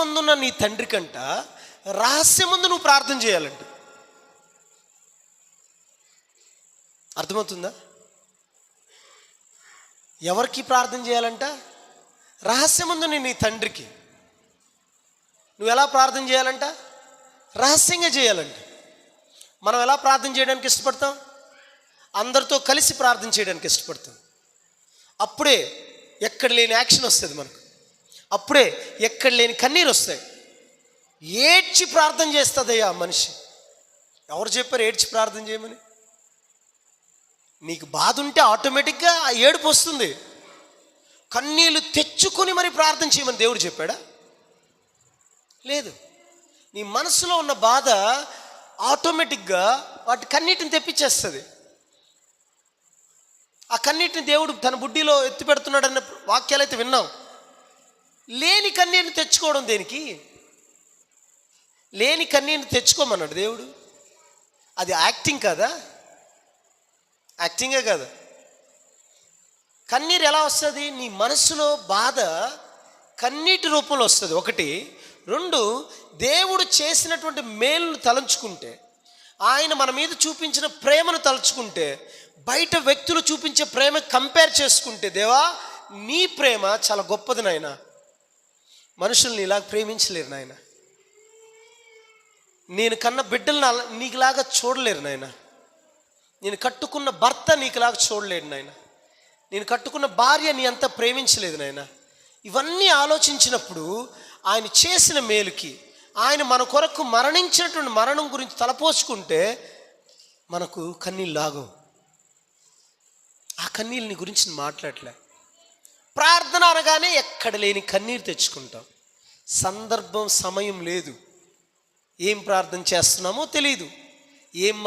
రహస్యమందున్న నీ తండ్రి కంట రహస్యమందు నువ్వు ప్రార్థన చేయాలంట. అర్థమవుతుందా? ఎవరికి ప్రార్థన చేయాలంట? రహస్యమందు నీ తండ్రికి. నువ్వు ఎలా ప్రార్థన చేయాలంట? రహస్యంగా చేయాలంట. మనం ఎలా ప్రార్థన చేయడానికి ఇష్టపడతాం? అందరితో కలిసి ప్రార్థన చేయడానికి ఇష్టపడతాం. అప్పుడే ఎక్కడ లేని యాక్షన్ వస్తుంది మనకు, అప్పుడే ఎక్కడ లేని కన్నీరు వస్తాయి. ఏడ్చి ప్రార్థన చేస్తుందయ్యా మనిషి. ఎవరు చెప్పారు ఏడ్చి ప్రార్థన చేయమని? నీకు బాధ ఉంటే ఆటోమేటిక్గా ఆ ఏడుపు వస్తుంది. కన్నీళ్ళు తెచ్చుకొని మరి ప్రార్థన చేయమని దేవుడు చెప్పాడా? లేదు. నీ మనసులో ఉన్న బాధ ఆటోమేటిక్గా వాటి కన్నీటిని తెప్పించేస్తుంది. ఆ కన్నీటిని దేవుడు తన బుడ్డిలో ఎత్తి పెడుతున్నాడన్న వాక్యాలు అయితే విన్నాం. లేని కన్నీటిని తెచ్చుకోవడం దేనికి? లేని కన్నీటిని తెచ్చుకోమన్నాడు దేవుడు. అది యాక్టింగ్ కదా? యాక్టింగే కదా. కన్నీరు ఎలా వస్తుంది? నీ మనసులో బాధ కన్నీటి రూపంలో వస్తుంది. ఒకటి. రెండు, దేవుడు చేసినటువంటి మేలును తలంచుకుంటే, ఆయన మన మీద చూపించిన ప్రేమను తలుచుకుంటే, బయట వ్యక్తులు చూపించే ప్రేమ కంపేర్ చేసుకుంటే, దేవా నీ ప్రేమ చాలా గొప్పది నాయన, మనుషుల్ని ఇలా ప్రేమించలేరు నాయన, నేను కన్న బిడ్డలను నీకులాగా చూడలేరు నాయన, నేను కట్టుకున్న భర్త నీకులాగా చూడలేడు నాయన, నేను కట్టుకున్న భార్య నీ అంత ప్రేమించలేదు నాయన. ఇవన్నీ ఆలోచించినప్పుడు ఆయన చేసిన మేలుకి, ఆయన మన కొరకు మరణించినటువంటి మరణం గురించి తలపోసుకుంటే మనకు కన్నీళ్ళు లాగవు. ఆ కన్నీళ్ళని గురించి మాట్లాడలే. ప్రార్థన అనగానే ఎక్కడ లేని కన్నీరు తెచ్చుకుంటాం. సందర్భం సమయం లేదు. ఏం ప్రార్థన చేస్తున్నామో తెలియదు, ఏం